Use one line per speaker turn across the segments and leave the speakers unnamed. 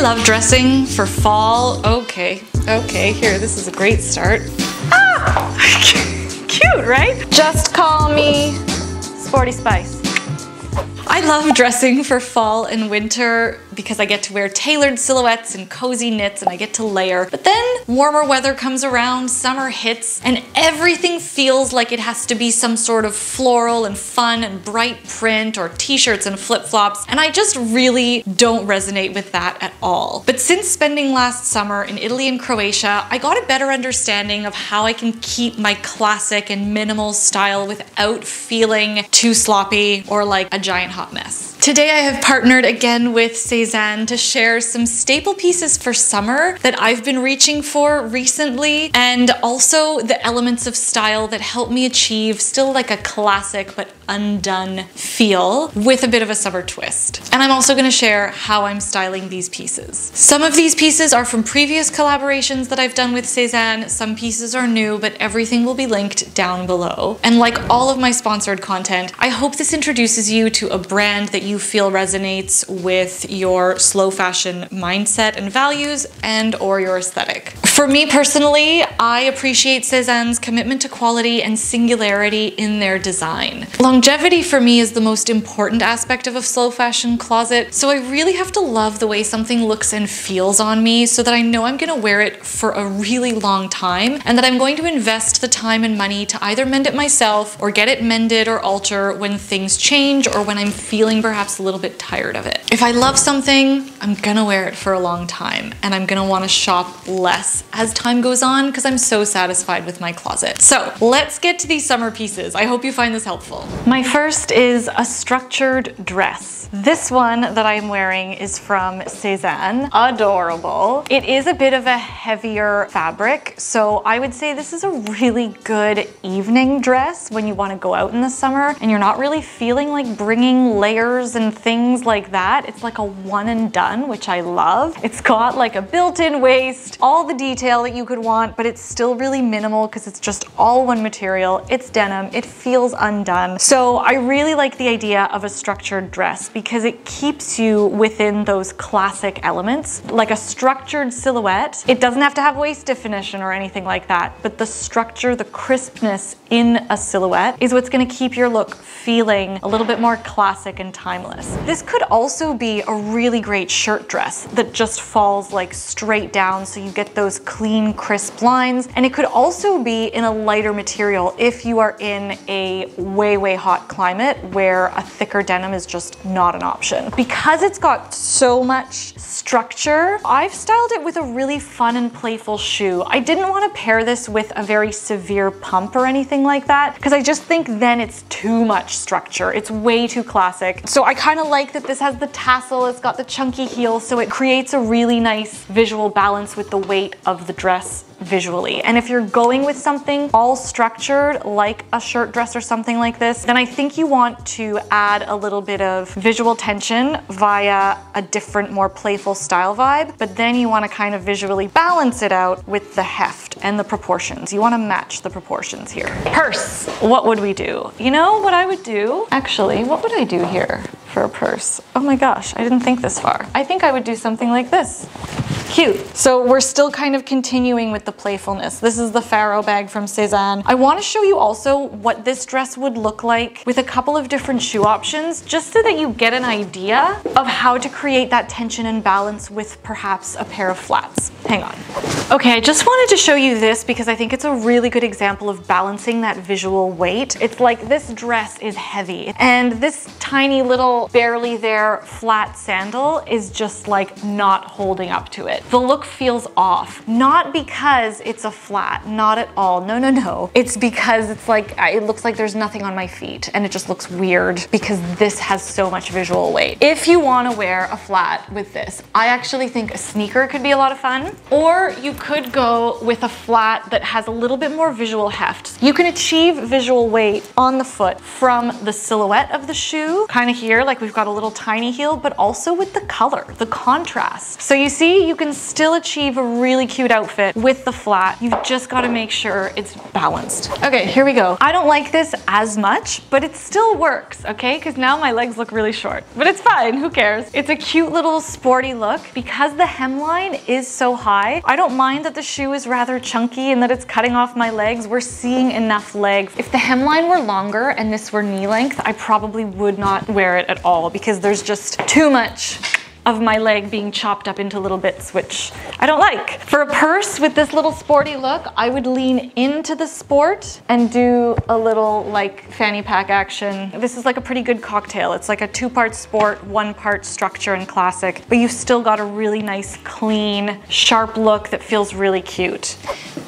love dressing for fall. Okay, here, this is a great start. Ah! Cute, right? Just call me Sporty Spice. I love dressing for fall and winter because I get to wear tailored silhouettes and cozy knits and I get to layer. But then warmer weather comes around, summer hits, and everything feels like it has to be some sort of floral and fun and bright print or t-shirts and flip-flops, and I just really don't resonate with that at all. But since spending last summer in Italy and Croatia, I got a better understanding of how I can keep my classic and minimal style without feeling too sloppy or like a giant hot mess. Today I have partnered again with Cézanne to share some staple pieces for summer that I've been reaching for recently, and also the elements of style that help me achieve still like a classic but undone feel with a bit of a summer twist. And I'm also going to share how I'm styling these pieces. Some of these pieces are from previous collaborations that I've done with Cézanne, some pieces are new, but everything will be linked down below. And like all of my sponsored content, I hope this introduces you to a brand that you feel resonates with your slow fashion mindset and values and or your aesthetic. For me personally, I appreciate Cézanne's commitment to quality and singularity in their design. Longevity for me is the most important aspect of a slow fashion closet, so I really have to love the way something looks and feels on me so that I know I'm gonna wear it for a really long time and that I'm going to invest the time and money to either mend it myself or get it mended or alter when things change or when I'm feeling perhaps a little bit tired of it. If I love something, I'm gonna wear it for a long time and I'm gonna wanna shop less as time goes on because I'm so satisfied with my closet. So let's get to these summer pieces. I hope you find this helpful. My first is a structured dress. This one that I'm wearing is from Cézanne. Adorable. It is a bit of a heavier fabric, so I would say this is a really good evening dress when you want to go out in the summer and you're not really feeling like bringing layers and things like that. It's like a one and done, which I love. It's got like a built-in waist, all the detail that you could want, but it's still really minimal because it's just all one material. It's denim. It feels undone. So I really like the idea of a structured dress because it keeps you within those classic elements. Like a structured silhouette, it doesn't have to have waist definition or anything like that, but the structure, the crispness in a silhouette is what's going to keep your look feeling a little bit more classic and timeless. This could also be a really great shirt dress that just falls like straight down so you get those clean, crisp lines, and it could also be in a lighter material if you are in a way hot climate where a thicker denim is just not an option. Because it's got so much structure, I've styled it with a really fun and playful shoe. I didn't want to pair this with a very severe pump or anything like that because I just think then it's too much structure. It's way too classic. So I kind of like that this has the tassel, it's got the chunky heel, so it creates a really nice visual balance with the weight of the dress visually. And if you're going with something all structured like a shirt dress or something like this, then I think you want to add a little bit of visual tension via a different, more playful style vibe, but then you want to kind of visually balance it out with the heft and the proportions. You want to match the proportions here. Purse, what would we do? You know what I would do? Actually, what would I do here for a purse? Oh my gosh, I didn't think this far. I think I would do something like this. Cute. So we're still kind of continuing with the playfulness. This is the Faro bag from Cézanne. I want to show you also what this dress would look like with a couple of different shoe options, just so that you get an idea of how to create that tension and balance with perhaps a pair of flats. Hang on. Okay, I just wanted to show you this because I think it's a really good example of balancing that visual weight. It's like this dress is heavy and this tiny little barely there flat sandal is just like not holding up to it. The look feels off, not because it's a flat, not at all. No, no, no. It's because it's like, it looks like there's nothing on my feet and it just looks weird because this has so much visual weight. If you want to wear a flat with this, I actually think a sneaker could be a lot of fun, or you could go with a flat that has a little bit more visual heft. You can achieve visual weight on the foot from the silhouette of the shoe, kind of here, like we've got a little tiny heel, but also with the color, the contrast. So you see, you can can still achieve a really cute outfit with the flat. You've just got to make sure it's balanced. Okay, here we go. I don't like this as much, but it still works, okay? Because now my legs look really short, but it's fine, who cares? It's a cute little sporty look. Because the hemline is so high, I don't mind that the shoe is rather chunky and that it's cutting off my legs. We're seeing enough leg. If the hemline were longer and this were knee length, I probably would not wear it at all because there's just too much of my leg being chopped up into little bits, which I don't like. For a purse with this little sporty look, I would lean into the sport and do a little like fanny pack action. This is like a pretty good cocktail. It's like a 2-part sport, 1-part structure and classic, but you've still got a really nice, clean, sharp look that feels really cute.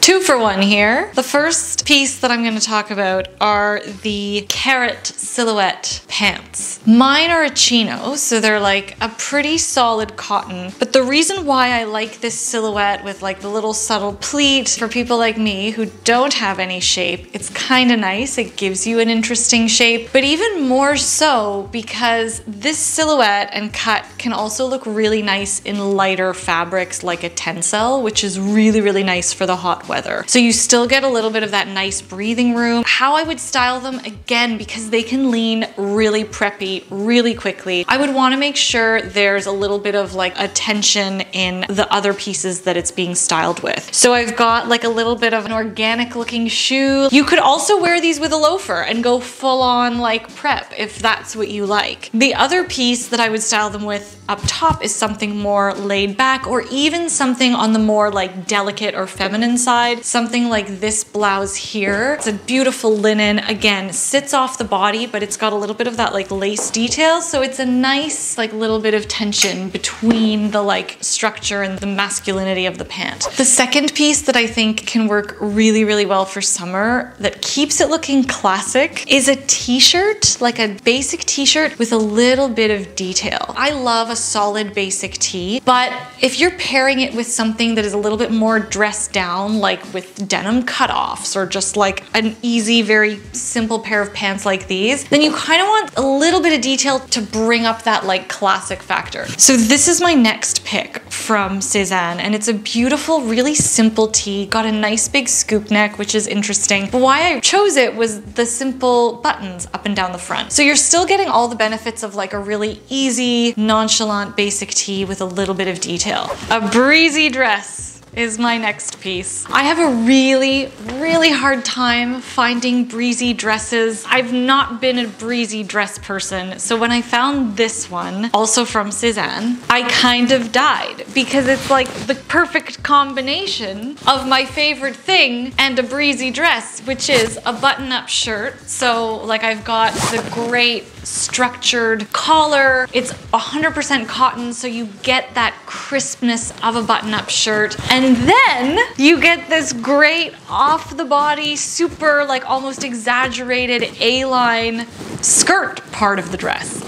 2 for 1 here. The first piece that I'm going to talk about are the carrot silhouette pants. Mine are a chino, so they're like a pretty solid cotton, but the reason why I like this silhouette with like the little subtle pleat for people like me who don't have any shape, it's kind of nice. It gives you an interesting shape, but even more so because this silhouette and cut can also look really nice in lighter fabrics like a tencel, which is really, really nice for the hot weather. So you still get a little bit of that nice breathing room. How I would style them, again, because they can lean really preppy really quickly, I would want to make sure there's a little bit of like a tension in the other pieces that it's being styled with. So I've got like a little bit of an organic looking shoe. You could also wear these with a loafer and go full on like prep if that's what you like. The other piece that I would style them with up top is something more laid back, or even something on the more like delicate or feminine side. Something like this blouse here. It's a beautiful linen, again, sits off the body, but it's got a little bit of that like lace detail. So it's a nice like little bit of tension between the like structure and the masculinity of the pant. The second piece that I think can work really, really well for summer that keeps it looking classic is a t-shirt, like a basic t-shirt with a little bit of detail. I love a solid basic tee, but if you're pairing it with something that is a little bit more dressed down, like with denim cutoffs or just like an easy, very simple pair of pants like these, then you kind of want a little bit of detail to bring up that like classic factor. So this is my next pick from Cézanne, and it's a beautiful, really simple tee, got a nice big scoop neck, which is interesting. But why I chose it was the simple buttons up and down the front. So you're still getting all the benefits of like a really easy, nonchalant basic tee with a little bit of detail. A breezy dress is my next piece. I have a really, really hard time finding breezy dresses. I've not been a breezy dress person, so when I found this one, also from Cézanne, I kind of died because it's like the perfect combination of my favorite thing and a breezy dress, which is a button-up shirt. So like I've got the great structured collar. It's 100% cotton, so you get that crispness of a button-up shirt. And then you get this great off the body, super like almost exaggerated A-line skirt part of the dress.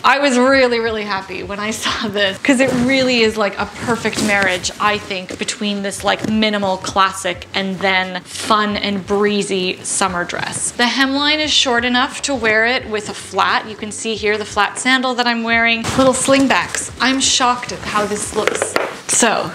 I was really, really happy when I saw this because it really is like a perfect marriage, I think, between this like minimal classic and then fun and breezy summer dress. The hemline is short enough to wear it with a flat. You can see here the flat sandal that I'm wearing. Little slingbacks. I'm shocked at how this looks. So,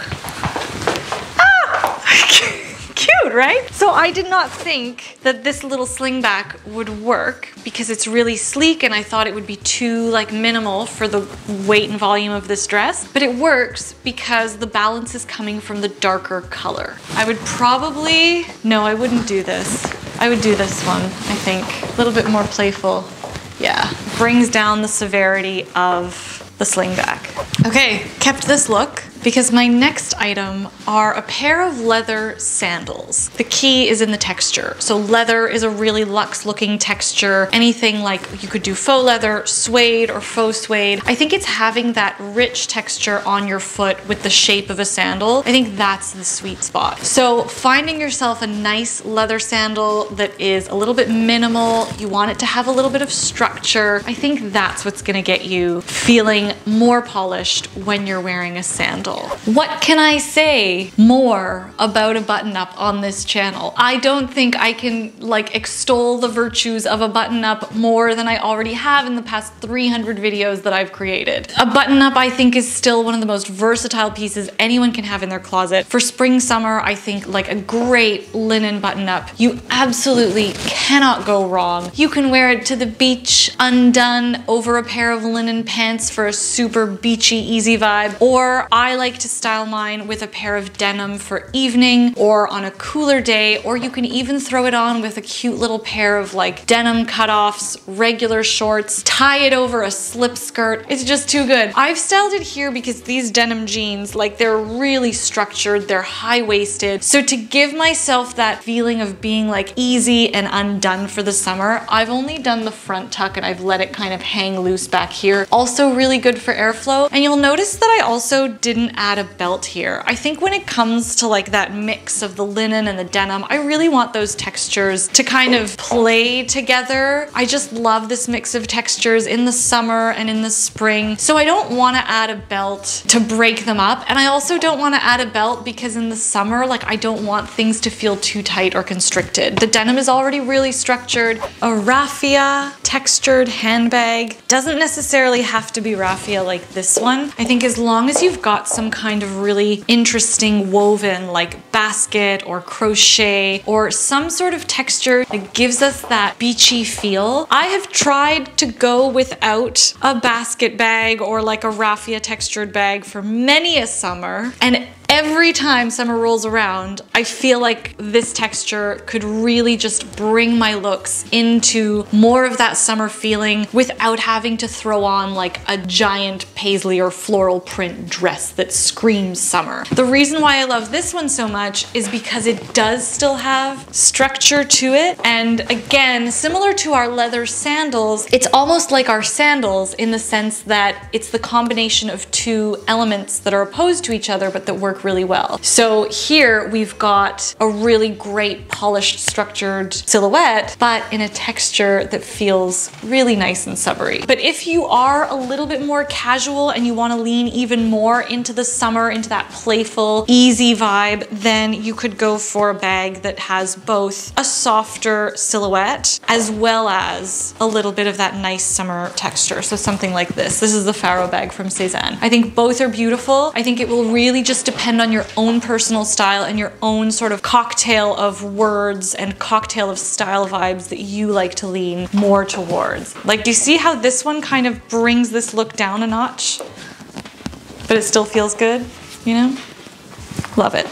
cute, right? So I did not think that this little slingback would work because it's really sleek and I thought it would be too like minimal for the weight and volume of this dress, but it works because the balance is coming from the darker color. I would probably, no, I wouldn't do this. I would do this one, I think. A little bit more playful. Yeah, brings down the severity of the slingback. Okay, kept this look because my next item are a pair of leather sandals. The key is in the texture. So leather is a really luxe looking texture. Anything like you could do faux leather, suede or faux suede. I think it's having that rich texture on your foot with the shape of a sandal. I think that's the sweet spot. So finding yourself a nice leather sandal that is a little bit minimal, you want it to have a little bit of structure. I think that's what's gonna get you feeling more polished when you're wearing a sandal. versatile. What can I say more about a button-up on this channel? I don't think I can like extol the virtues of a button-up more than I already have in the past 300 videos that I've created. A button-up I think is still one of the most versatile pieces anyone can have in their closet. For spring, summer, I think like a great linen button-up. You absolutely cannot go wrong. You can wear it to the beach undone over a pair of linen pants for a super beachy, easy vibe. Or I like to style mine with a pair of denim for evening or on a cooler day, or you can even throw it on with a cute little pair of like denim cutoffs, regular shorts, tie it over a slip skirt. It's just too good. I've styled it here because these denim jeans, like they're really structured, they're high-waisted. So to give myself that feeling of being like easy and undone for the summer, I've only done the front tuck and I've let it kind of hang loose back here. Also really good for airflow. And you'll notice that I also didn't add a belt here. I think when it comes to like that mix of the linen and the denim, I really want those textures to kind of play together. I just love this mix of textures in the summer and in the spring. So I don't want to add a belt to break them up. And I also don't want to add a belt because in the summer, like I don't want things to feel too tight or constricted. The denim is already really structured. A raffia textured handbag doesn't necessarily have to be raffia like this one. I think as long as you've got some kind of really interesting woven like basket or crochet or some sort of texture that gives us that beachy feel. I have tried to go without a basket bag or like a raffia textured bag for many a summer, and every time summer rolls around, I feel like this texture could really just bring my looks into more of that summer feeling without having to throw on like a giant paisley or floral print dress that screams summer. The reason why I love this one so much is because it does still have structure to it. And again, similar to our leather sandals, it's almost like our sandals in the sense that it's the combination of two elements that are opposed to each other but that work really well. So here we've got a really great polished structured silhouette, but in a texture that feels really nice and summery. But if you are a little bit more casual and you want to lean even more into the summer, into that playful, easy vibe, then you could go for a bag that has both a softer silhouette as well as a little bit of that nice summer texture. So something like this. This is the Faro bag from Cézanne. I think both are beautiful. I think it will really just depend on your own personal style and your own sort of cocktail of words and cocktail of style vibes that you like to lean more towards. Like, do you see how this one kind of brings this look down a notch, but it still feels good, you know? Love it.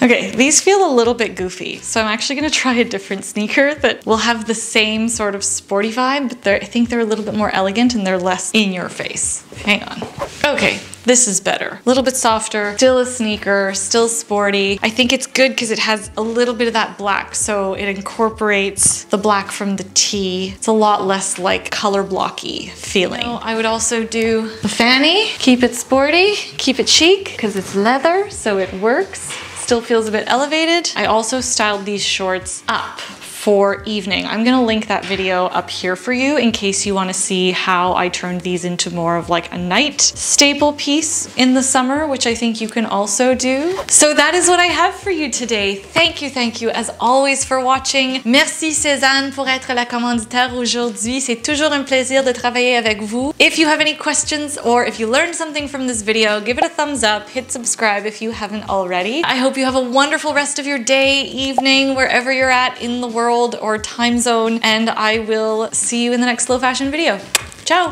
Okay, these feel a little bit goofy, so I'm actually gonna try a different sneaker that will have the same sort of sporty vibe, but I think they're a little bit more elegant and they're less in your face. Hang on. Okay. This is better. A little bit softer, still a sneaker, still sporty. I think it's good because it has a little bit of that black, so it incorporates the black from the tee. It's a lot less like color blocky feeling. You know, I would also do the fanny, keep it sporty, keep it chic, because it's leather, so it works. Still feels a bit elevated. I also styled these shorts up for evening. I'm gonna link that video up here for you in case you wanna see how I turned these into more of like a night staple piece in the summer, which I think you can also do. So that is what I have for you today. Thank you as always for watching. Merci Cézanne pour être la commanditaire aujourd'hui. C'est toujours un plaisir de travailler avec vous. If you have any questions or if you learned something from this video, give it a thumbs up, hit subscribe if you haven't already. I hope you have a wonderful rest of your day, evening, wherever you're at in the world or time zone, and I will see you in the next slow fashion video. Ciao!